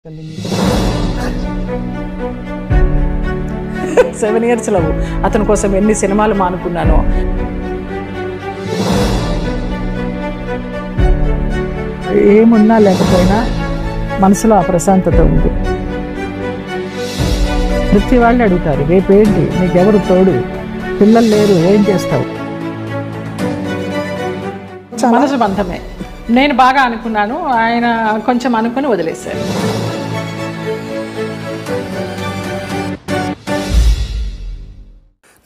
7 years love. అతని కోసం ఎన్ని సినిమాలు మానుకున్నానో. ఏమున్నా లేకపోయినా మనసులో ఆ ప్రశాంతత ఉంది. ప్రతి వాళ్ళు అడుగుతారు, రేపేంటి నీకెవరు తోడు, పిల్లలు లేరు, ఏం చేస్తావు? మనసు బంధమే. నేను బాగా అనుకున్నాను, ఆయన కొంచెం అనుకుని వదిలేశారు.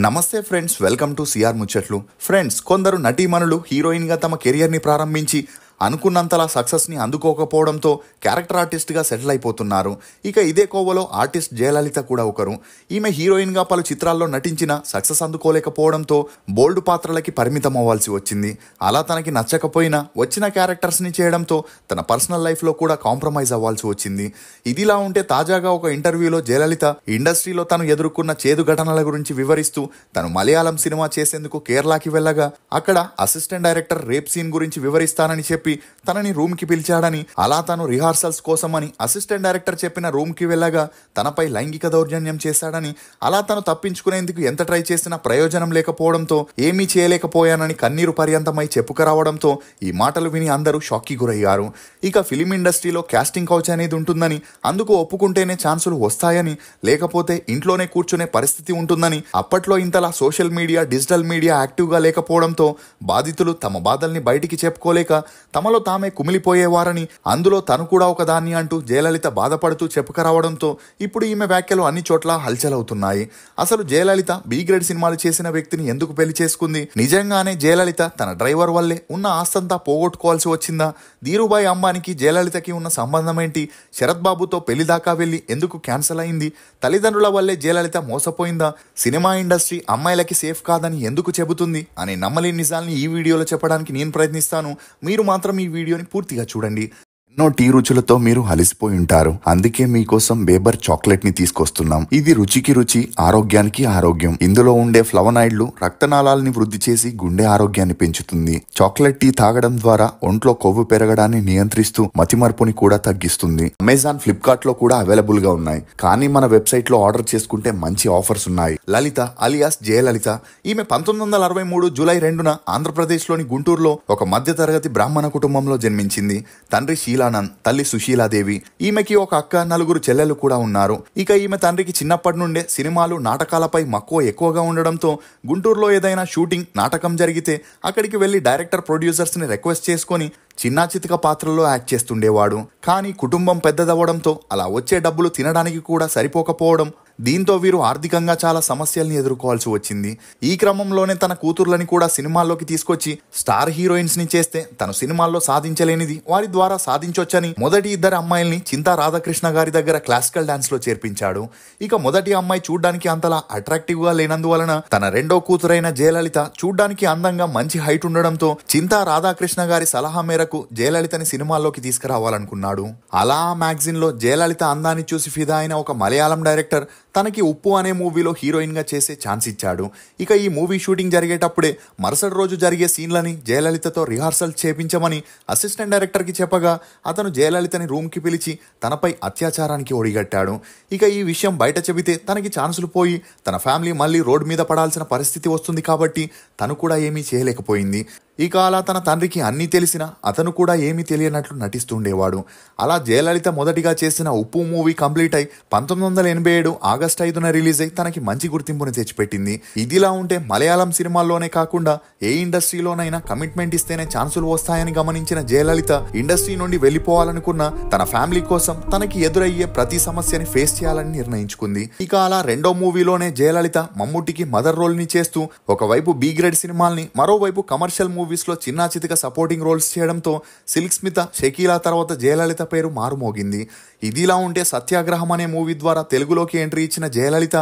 నమస్తే ఫ్రెండ్స్, వెల్కమ్ టు సిఆర్ ముచ్చట్లు. ఫ్రెండ్స్, కొందరు నటీమణులు హీరోయిన్గా తమ కెరియర్ని ప్రారంభించి అనుకున్నంతలా సక్సెస్ని అందుకోకపోవడంతో క్యారెక్టర్ ఆర్టిస్ట్గా సెటిల్ అయిపోతున్నారు. ఇక ఇదే కోవలో ఆర్టిస్ట్ జయలలిత కూడా ఒకరు. ఈమె హీరోయిన్గా పలు చిత్రాల్లో నటించిన సక్సెస్ అందుకోలేకపోవడంతో బోల్డ్ పాత్రలకి పరిమితం అవ్వాల్సి వచ్చింది. అలా తనకి నచ్చకపోయినా వచ్చిన క్యారెక్టర్స్ని చేయడంతో తన పర్సనల్ లైఫ్లో కూడా కాంప్రమైజ్ అవ్వాల్సి వచ్చింది. ఇదిలా ఉంటే తాజాగా ఒక ఇంటర్వ్యూలో జయలలిత ఇండస్ట్రీలో తను ఎదుర్కొన్న చేదు ఘటనల గురించి వివరిస్తూ తను మలయాళం సినిమా చేసేందుకు కేరళకి వెళ్ళగా అక్కడ అసిస్టెంట్ డైరెక్టర్ రేప్ సీన్ గురించి వివరిస్తానని చెప్పి తనని రూమ్ కి పిలిచాడని, అలా తను రిహార్సల్స్ కోసమని అసిస్టెంట్ డైరెక్టర్ చెప్పిన రూమ్ కి వెళ్ళగా తనపై లైంగిక దౌర్జన్యం చేశాడని, అలా తను తప్పించుకునేందుకు ఎంత ట్రై చేసినా ప్రయోజనం లేకపోవడంతో ఏమీ చేయలేకపోయానని కన్నీరు పర్యంతమై చెప్పుకురావడంతో ఈ మాటలు విని అందరూ షాక్కి గురయ్యారు. ఇక ఫిలిం ఇండస్ట్రీలో కాస్టింగ్ కౌచ్ అనేది ఉంటుందని, అందుకు ఒప్పుకుంటేనే ఛాన్సులు వస్తాయని, లేకపోతే ఇంట్లోనే కూర్చునే పరిస్థితి ఉంటుందని, అప్పట్లో ఇంతలా సోషల్ మీడియా, డిజిటల్ మీడియా యాక్టివ్గా లేకపోవడంతో బాధితులు తమ బాధల్ని బయటికి చెప్పుకోలేక తమలో తామే కుమిలిపోయేవారని, అందులో తను కూడా ఒకదాన్ని అంటూ జయలలిత బాధపడుతూ చెప్పుకురావడంతో ఇప్పుడు ఈమె వ్యాఖ్యలు అన్ని చోట్ల హల్చలవుతున్నాయి. అసలు జయలలిత బి గ్రేడ్ సినిమాలు చేసిన వ్యక్తిని ఎందుకు పెళ్లి చేసుకుంది? నిజంగానే జయలలిత తన డ్రైవర్ వల్లే ఉన్న ఆస్తంతా పోగొట్టుకోవాల్సి వచ్చిందా? ధీరుభాయ్ అంబానీకి జయలలితకి ఉన్న సంబంధం ఏంటి? శరత్ బాబుతో పెళ్లి దాకా వెళ్లి ఎందుకు క్యాన్సిల్ అయింది? తల్లిదండ్రుల వల్లే జయలలిత మోసపోయిందా? సినిమా ఇండస్ట్రీ అమ్మాయిలకి సేఫ్ కాదని ఎందుకు చెబుతుంది అనే నమ్మలేని నిజాల్ని ఈ వీడియోలో చెప్పడానికి నేను ప్రయత్నిస్తాను. మీరు మాత్రం ఈ వీడియోని పూర్తిగా చూడండి. ఎన్నో టీ రుచులతో మీరు అలసిపోయి ఉంటారు. అందుకే మీకోసం బేబర్ చాక్లెట్ ని తీసుకొస్తున్నాం. ఇది రుచికి రుచి, ఆరోగ్యానికి ఆరోగ్యం. ఇందులో ఉండే ఫ్లవనాయిడ్లు రక్తనాళాలని వృద్ధి చేసి గుండె ఆరోగ్యాన్ని పెంచుతుంది. చాక్లెట్ టీ తాగడం ద్వారా ఒంట్లో కొవ్వు పెరగడాన్ని నియంత్రిస్తూ మతిమరుపుని కూడా తగ్గిస్తుంది. అమెజాన్, ఫ్లిప్కార్ట్ లో కూడా అవైలబుల్ గా ఉన్నాయి. కానీ మన వెబ్సైట్ లో ఆర్డర్ చేసుకుంటే మంచి ఆఫర్స్ ఉన్నాయి. లలిత అలియాస్ జయలలిత ఈమె 1963 జూలై 2న ఆంధ్రప్రదేశ్ లోని గుంటూరులో ఒక మధ్యతరగతి బ్రాహ్మణ కుటుంబంలో జన్మించింది. తండ్రి శీలానంద్, తల్లి సుశీలాదేవి. ఈమెకి ఒక అక్క, 4 చెల్లెలు కూడా ఉన్నారు. ఇక ఈమె తండ్రికి చిన్నప్పటి నుండే సినిమాలు, నాటకాలపై మక్కువ ఎక్కువగా ఉండడంతో గుంటూరులో ఏదైనా షూటింగ్, నాటకం జరిగితే అక్కడికి వెళ్లి డైరెక్టర్, ప్రొడ్యూసర్స్ ని రిక్వెస్ట్ చేసుకుని చిన్నా చితక పాత్రల్లో యాక్ట్ చేస్తుండేవాడు. కానీ కుటుంబం పెద్దదవ్వడంతో అలా వచ్చే డబ్బులు తినడానికి కూడా సరిపోకపోవడం, దీంతో వీరు ఆర్థికంగా చాలా సమస్యల్ని ఎదుర్కోవాల్సి వచ్చింది. ఈ క్రమంలోనే తన కూతుర్లని కూడా సినిమాల్లోకి తీసుకొచ్చి స్టార్ హీరోయిన్స్ ని చేస్తే తను సినిమాల్లో సాధించలేనిది వారి ద్వారా సాధించొచ్చని మొదటి 2 అమ్మాయిల్ని చింతా రాధాకృష్ణ గారి దగ్గర క్లాసికల్ డాన్స్ లో చేర్పించాడు. ఇక మొదటి అమ్మాయి చూడ్డానికి అంతలా అట్రాక్టివ్ గా లేనందువలన తన రెండో కూతురైన జయలలిత చూడ్డానికి అందంగా మంచి హైట్ ఉండడంతో చింతా రాధాకృష్ణ గారి సలహా మేరకు జయలలితని సినిమాల్లోకి తీసుకురావాలనుకున్నాడు. అలా ఆ మ్యాగజైన్ లో జయలలిత అందాన్ని చూసి ఫిదా అయిన ఒక మలయాళం డైరెక్టర్ తనకి ఉప్పు అనే మూవీలో హీరోయిన్ గా చేసే ఛాన్స్ ఇచ్చాడు. ఇక ఈ మూవీ షూటింగ్ జరిగేటప్పుడే మరుసటి రోజు జరిగే సీన్లని జయలలితతో రిహార్సల్ చేపించమని అసిస్టెంట్ డైరెక్టర్ కి చెప్పగా అతను జయలలితని రూమ్ కి పిలిచి తనపై అత్యాచారానికి ఒడిగట్టాడు. ఇక ఈ విషయం బయట చెబితే తనకి ఛాన్సులు పోయి తన ఫ్యామిలీ మళ్ళీ రోడ్ మీద పడాల్సిన పరిస్థితి వస్తుంది కాబట్టి తను కూడా ఏమీ చేయలేకపోయింది. ఇక అలా తన తండ్రికి అన్నీ తెలిసినా అతను కూడా ఏమీ తెలియనట్లు నటిస్తుండేవాడు. అలా జయలలిత మొదటిగా చేసిన ఉప్పు మూవీ కంప్లీట్ అయి 1987 ఆగస్టు 5న రిలీజ్ అయి తనకి మంచి గుర్తింపుని తెచ్చిపెట్టింది. ఇదిలా ఉంటే మలయాళం సినిమాల్లోనే కాకుండా ఏ ఇండస్ట్రీలోనైనా కమిట్మెంట్ ఇస్తేనే ఛాన్సులు వస్తాయని గమనించిన జయలలిత ఇండస్ట్రీ నుండి వెళ్లిపోవాలనుకున్న తన ఫ్యామిలీ కోసం తనకి ఎదురయ్యే ప్రతి సమస్యని ఫేస్ చేయాలని నిర్ణయించుకుంది. ఇక అలా రెండో మూవీలోనే జయలలిత మమ్ముట్టికి మదర్ రోల్ ని చేస్తూ ఒకవైపు బి గ్రేడ్ సినిమాల్ని, మరోవైపు కమర్షియల్ మూవీస్ లో చిన్నా చితక సపోర్టింగ్ రోల్స్ చేయడంతో సిల్క్ స్మిత, షకీలా తర్వాత జయలలిత పేరు మారుమోగింది. ఇదిలా ఉంటే సత్యాగ్రహం అనే మూవీ ద్వారా తెలుగులోకి ఎంట్రీ ఇచ్చిన జయలలిత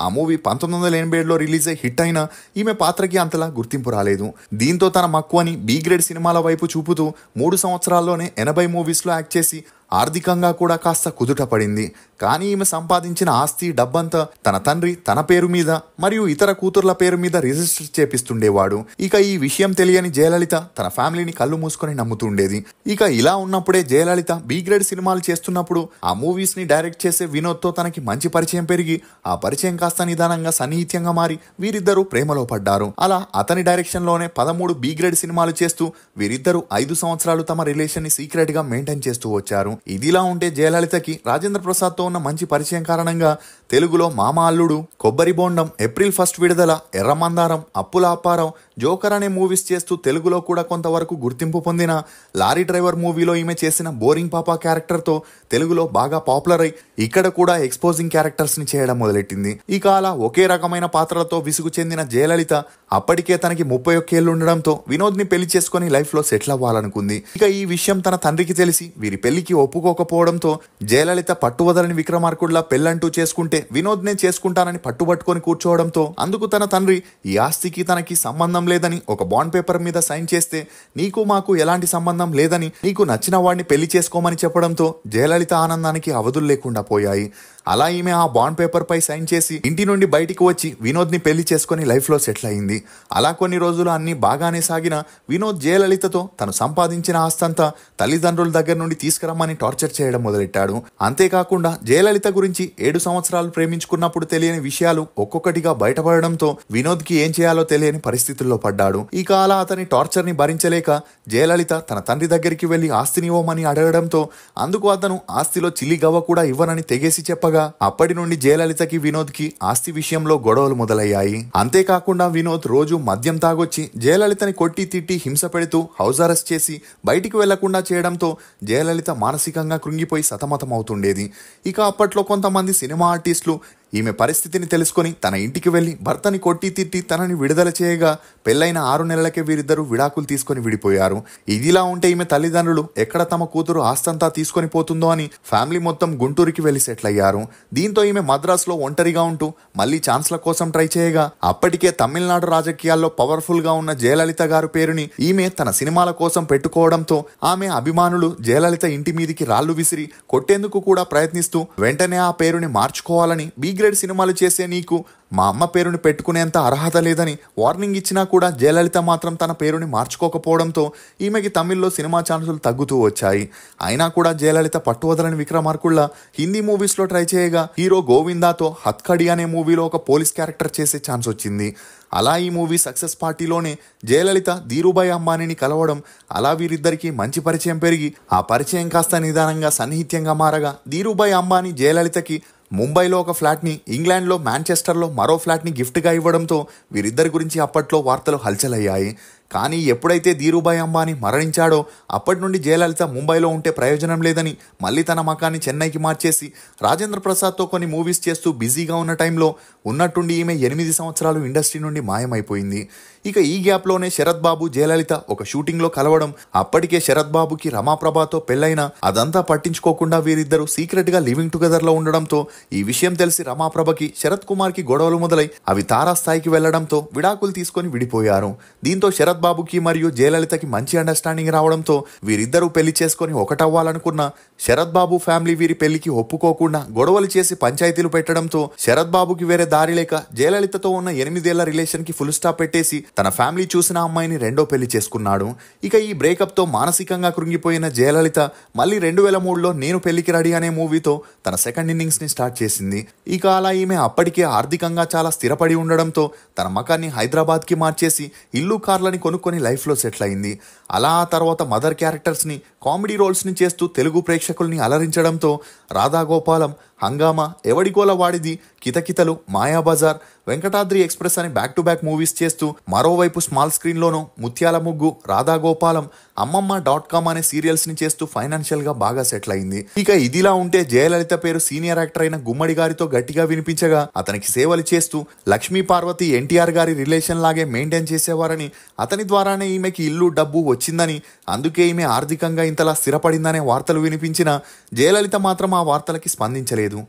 ఆ మూవీ 1987లో రిలీజ్ అయి హిట్ అయినా ఈమె పాత్రకి అంతలా గుర్తింపు రాలేదు. దీంతో తన మక్కువని బి గ్రేడ్ సినిమాల వైపు చూపుతూ 3 సంవత్సరాల్లోనే 80 మూవీస్లో యాక్ట్ చేసి ఆర్థికంగా కూడా కాస్త కుదుట పడింది. కానీ ఈమె సంపాదించిన ఆస్తి డబ్బంతా తన తండ్రి తన పేరు మీద మరియు ఇతర కూతుర్ల పేరు మీద రిజిస్టర్ చేపిస్తుండేవాడు. ఇక ఈ విషయం తెలియని జయలలిత తన ఫ్యామిలీని కళ్ళు మూసుకొని నమ్ముతుండేది. ఇక ఇలా ఉన్నప్పుడే జయలలిత బి గ్రేడ్ సినిమాలు చేస్తున్నప్పుడు ఆ మూవీస్ ని డైరెక్ట్ చేసే వినోద్ తో తనకి మంచి పరిచయం పెరిగి ఆ పరిచయం కాస్త నిదానంగా సన్నిహిత్యంగా మారి వీరిద్దరూ ప్రేమలో పడ్డారు. అలా అతని డైరెక్షన్ లోనే 13 బి గ్రేడ్ సినిమాలు చేస్తూ వీరిద్దరూ 5 సంవత్సరాలు తమ రిలేషన్ ని సీక్రెట్ గా మెయింటైన్ చేస్తూ వచ్చారు. ఇదిలా ఉంటే జయలలితకి రాజేంద్ర ప్రసాద్ తో ఉన్న మంచి పరిచయం కారణంగా తెలుగులో మామ అల్లుడు, కొబ్బరి బోండం, ఏప్రిల్ 1 విడుదల, ఎర్రమందారం, అప్పుల అప్పారావు, జోకర్ అనే మూవీస్ చేస్తూ తెలుగులో కూడా కొంతవరకు గుర్తింపు పొందిన లారీ డ్రైవర్ మూవీలో ఈమె చేసిన బోరింగ్ పాపా క్యారెక్టర్ తో తెలుగులో బాగా పాపులర్ అయి ఇక్కడ కూడా ఎక్స్పోజింగ్ క్యారెక్టర్స్ ని చేయడం మొదలెట్టింది. ఇక అలా ఒకే రకమైన పాత్రలతో విసుగు చెందిన జయలలిత అప్పటికే తనకి 31 ఏళ్లు ఉండడంతో వినోద్ ని పెళ్లి చేసుకుని లైఫ్ లో సెటిల్ అవ్వాలనుకుంది. ఇక ఈ విషయం తన తండ్రికి తెలిసి వీరి పెళ్లికి ఒప్పుకోకపోవడంతో జయలలిత పట్టువదలని విక్రమార్కుడిలా పెళ్లంటూ చేసుకుంటే వినోద్ నే చేసుకుంటానని పట్టుబట్టుకొని కూర్చోవడంతో అందుకు తన తండ్రి ఈ ఆస్తికి తనకి సంబంధం లేదని ఒక బాండ్ పేపర్ మీద సైన్ చేస్తే నీకు మాకు ఎలాంటి సంబంధం లేదని నీకు నచ్చిన వాడిని పెళ్లి చేసుకోమని చెప్పడంతో జయలలిత ఆనందానికి అవధులు లేకుండా పోయాయి. అలా ఈమె ఆ బాండ్ పేపర్ పై సైన్ చేసి ఇంటి నుండి బయటికి వచ్చి వినోద్ ని పెళ్లి చేసుకుని లైఫ్ లో సెటిల్ అయింది. అలా కొన్ని రోజులు అన్ని బాగానే సాగిన వినోద్ జయలలితతో తను సంపాదించిన ఆస్తంతా తల్లిదండ్రుల దగ్గర నుండి తీసుకురమ్మని టార్చర్ చేయడం మొదలెట్టాడు. అంతేకాకుండా జయలలిత గురించి 7 సంవత్సరాలు ప్రేమించుకున్నప్పుడు తెలియని విషయాలు ఒక్కొక్కటిగా బయటపడడంతో వినోద్ కి ఏం చేయాలో తెలియని పరిస్థితుల్లో పడ్డాడు. ఇక అలా అతని టార్చర్ ని భరించలేక జయలలిత తన తండ్రి దగ్గరికి వెళ్లి ఆస్తిని ఇవ్వమని అడగడంతో అందుకు అతను ఆస్తిలో చిల్లి గవ్వ కూడా ఇవ్వనని తెగేసి చెప్పగా అప్పటి నుండి జయలలితకి వినోద్ కి ఆస్తి విషయంలో గొడవలు మొదలయ్యాయి. అంతేకాకుండా వినోద్ రోజు మద్యం తాగొచ్చి జయలలితని కొట్టి తిట్టి హింస పెడుతూ హౌస్ అరెస్ట్ చేసి బయటికి వెళ్లకుండా చేయడంతో జయలలిత మానసికంగా కృంగిపోయి సతమతం అవుతుండేది. ఇక అప్పట్లో కొంతమంది సినిమా ఆర్టిస్టులు ఈమె పరిస్థితిని తెలుసుకుని తన ఇంటికి వెళ్లి భర్తని కొట్టి తిట్టి తనని విడుదల చేయగా పెళ్లైన 6 నెలలకే వీరిద్దరూ విడాకులు తీసుకుని విడిపోయారు. ఇదిలా ఉంటే ఈమె తల్లిదండ్రులు ఎక్కడ తమ కూతురు ఆస్తంతా తీసుకొని పోతుందో అని ఫ్యామిలీ మొత్తం గుంటూరుకి వెళ్లి సెటిల్ అయ్యారు. దీంతో ఈమె మద్రాసులో ఒంటరిగా ఉంటూ మళ్లీ ఛాన్స్ల కోసం ట్రై చేయగా అప్పటికే తమిళనాడు రాజకీయాల్లో పవర్ఫుల్ గా ఉన్న జయలలిత గారి పేరుని ఈమె తన సినిమాల కోసం పెట్టుకోవడంతో ఆమె అభిమానులు జయలలిత ఇంటి మీదికి రాళ్లు విసిరి కొట్టేందుకు కూడా ప్రయత్నిస్తూ వెంటనే ఆ పేరుని మార్చుకోవాలని బి గ్రేడ్ సినిమాలు చేసే నీకు మా అమ్మ పేరుని పెట్టుకునేంత అర్హత లేదని వార్నింగ్ ఇచ్చినా కూడా జయలలిత మాత్రం తన పేరుని మార్చుకోకపోవడంతో ఈమెకి తమిళ్లో సినిమా ఛాన్సులు తగ్గుతూ వచ్చాయి. అయినా కూడా జయలలిత పట్టువదలని విక్రమార్కుల్లా హిందీ మూవీస్ లో ట్రై చేయగా హీరో గోవిందాతో హత్కడి అనే మూవీలో ఒక పోలీస్ క్యారెక్టర్ చేసే ఛాన్స్ వచ్చింది. అలా ఈ మూవీ సక్సెస్ పార్టీలోనే జయలలిత ధీరుభాయ్ అంబానీని కలవడం, అలా వీరిద్దరికి మంచి పరిచయం పెరిగి ఆ పరిచయం కాస్త నిదానంగా సన్నిహిత్యంగా మారగా ధీరుభాయ్ అంబానీ జయలలితకి ముంబైలో ఒక ఫ్లాట్ని, ఇంగ్లాండ్లో మాంచెస్టర్లో మరో ఫ్లాట్ని గిఫ్ట్గా ఇవ్వడంతో వీరిద్దరి గురించి అప్పట్లో వార్తలు హల్చలయ్యాయి. కానీ ఎప్పుడైతే ధీరుభాయ్ అంబానీ మరణించాడో అప్పటి నుండి జయలలిత ముంబైలో ఉంటే ప్రయోజనం లేదని మళ్ళీ తన మకాన్ని చెన్నైకి మార్చేసి రాజేంద్ర ప్రసాద్తో కొన్ని మూవీస్ చేస్తూ బిజీగా ఉన్న టైంలో ఉన్నట్టుండి ఈమె 8 సంవత్సరాలు ఇండస్ట్రీ నుండి మాయమైపోయింది. ఇక ఈ గ్యాప్లోనే శరత్ బాబు జయలలిత ఒక షూటింగ్లో కలవడం, అప్పటికే శరత్ బాబుకి రమాప్రభతో పెళ్ళైనా అదంతా పట్టించుకోకుండా వీరిద్దరూ సీక్రెట్గా లివింగ్ టుగెదర్లో ఉండడంతో ఈ విషయం తెలిసి రమాప్రభకి శరత్ కుమార్కి గొడవలు మొదలై అవి తారాస్థాయికి వెళ్లడంతో విడాకులు తీసుకొని విడిపోయారు. దీంతో శరత్ బాబుకి మరియు జయలలితకి మంచి అండర్స్టాండింగ్ రావడంతో వీరిద్దరూ పెళ్లి చేసుకుని ఒకటవ్వాలనుకున్న శరత్ బాబు ఫ్యామిలీ వీరి పెళ్లికి ఒప్పుకోకుండా గొడవలు చేసి పంచాయతీలు పెట్టడంతో శరత్ బాబుకి వేరే దారి లేక జయలలితతో ఉన్న 8 ఏళ్ల రిలేషన్ కి ఫుల్ స్టాప్ పెట్టేసి తన ఫ్యామిలీ చూసిన అమ్మాయిని రెండో పెళ్లి చేసుకున్నాడు. ఇక ఈ బ్రేకప్ తో మానసికంగా కృంగిపోయిన జయలలిత మళ్ళీ 2003లో నేను పెళ్లికి రెడీ అనే మూవీతో తన సెకండ్ ఇన్నింగ్స్ ని స్టార్ట్ చేసింది. ఇక అలా ఈమె అప్పటికే ఆర్థికంగా చాలా స్థిరపడి ఉండడంతో తన మకాన్ని హైదరాబాద్ కి మార్చేసి ఇల్లు కార్లని కొనుక్కొని లైఫ్ లో సెటిల్ అయింది. అలా ఆ తర్వాత మదర్ క్యారెక్టర్స్ ని, కామెడీ రోల్స్ ని చేస్తూ తెలుగు ప్రేక్షకుల్ని అలరించడంతో రాధాగోపాలం, హంగామా, ఎవడిగోల వాడిది, కితకితలు, మాయాబజార్, వెంకటాద్రి ఎక్స్ప్రెస్ అని బ్యాక్ టు బ్యాక్ మూవీస్ చేస్తూ మరోవైపు స్మాల్ స్క్రీన్లోనూ ముత్యాల ముగ్గు, రాధాగోపాలం, అమ్మమ్మ.com అనే సీరియల్స్ ని చేస్తూ ఫైనాన్షియల్ గా బాగా సెటిల్ అయింది. ఇక ఇదిలా ఉంటే జయలలిత పేరు సీనియర్ యాక్టర్ అయిన గుమ్మడి గారితో గట్టిగా వినిపించగా అతనికి సేవలు చేస్తూ లక్ష్మీ పార్వతి ఎన్టీఆర్ గారి రిలేషన్ లాగే మెయింటైన్ చేసేవారని, అతని ద్వారానే ఈమెకి ఇల్లు డబ్బు వచ్చిందని, అందుకే ఈమె ఆర్థికంగా ఇంత ఇంతలా స్థిరపడిందనే వార్తలు వినిపించినా జయలలిత మాత్రం ఆ వార్తలకి స్పందించలేదు.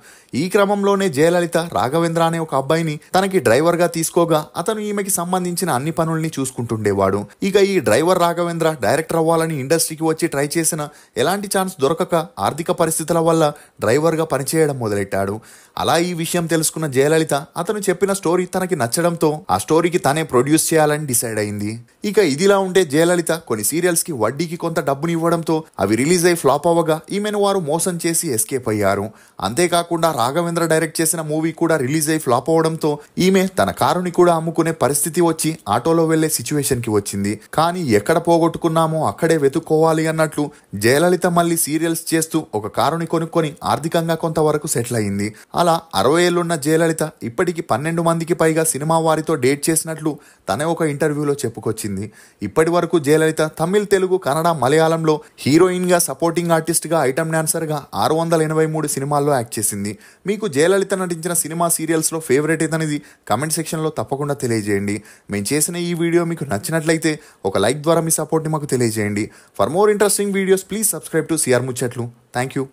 ఈ క్రమంలోనే జయలలిత రాఘవేంద్ర అనే ఒక అబ్బాయిని తనకి డ్రైవర్గా తీసుకోగా అతను ఈమెకి సంబంధించిన అన్ని పనుల్ని చూసుకుంటుండేవాడు. ఇక ఈ డ్రైవర్ రాఘవేంద్ర డైరెక్టర్ అవ్వాలని ఇండస్ట్రీకి వచ్చి ట్రై చేసిన ఎలాంటి ఛాన్స్ దొరకక ఆర్థిక పరిస్థితుల వల్ల డ్రైవర్గా పనిచేయడం మొదలెట్టాడు. అలా ఈ విషయం తెలుసుకున్న జయలలిత అతను చెప్పిన స్టోరీ తనకి నచ్చడంతో ఆ స్టోరీకి తనే ప్రొడ్యూస్ చేయాలని డిసైడ్ అయింది. ఇక ఇదిలా ఉంటే జయలలిత కొన్ని సీరియల్స్ కి వడ్డీకి కొంత డబ్బుని ఇవ్వడంతో అవి రిలీజ్ అయి ఫ్లాప్ అవ్వగా ఈమెను వారు మోసం చేసి ఎస్కేప్ అయ్యారు. అంతేకాకుండా రాఘవేంద్ర డైరెక్ట్ చేసిన మూవీ కూడా రిలీజ్ అయి ఫ్లాప్ అవడంతో ఈమె తన కారుని కూడా అమ్ముకునే పరిస్థితి వచ్చి ఆటోలో వెళ్లే సిచ్యువేషన్ కి వచ్చింది. కానీ ఎక్కడ పోగొట్టుకున్నామో అక్కడే వెతుక్కోవాలి అన్నట్లు జయలలిత మళ్ళీ సీరియల్స్ చేస్తూ ఒక కారుని కొనుక్కొని ఆర్థికంగా కొంతవరకు సెటిల్ అయింది. అలా 60 ఏళ్లున్న జయలలిత ఇప్పటికి 12 మందికి పైగా సినిమా వారితో డేట్ చేసినట్లు తనే ఒక ఇంటర్వ్యూలో చెప్పుకొచ్చింది. ఇప్పటి వరకు జయలలిత తమిళ్, తెలుగు, కన్నడ, మలయాళంలో హీరోయిన్ గా, సపోర్టింగ్ ఆర్టిస్ట్ గా, ఐటమ్ డాన్సర్ గా 683 సినిమాల్లో యాక్ట్ చేసింది. మీకు జయలలిత నటించిన సినిమా సీరియల్స్ లో ఫేవరెట్ ఏదనేది కమెంట్ సెక్షన్ లో తప్పకుండా తెలియజేయండి. మేము చేసిన ఈ వీడియో మీకు నచ్చినట్లయితే ఒక లైక్ ద్వారా మీ సపోర్ట్ ని మాకు తెలియజేయండి. For more interesting videos please subscribe to CR ముచ్చట్లు. Thank you.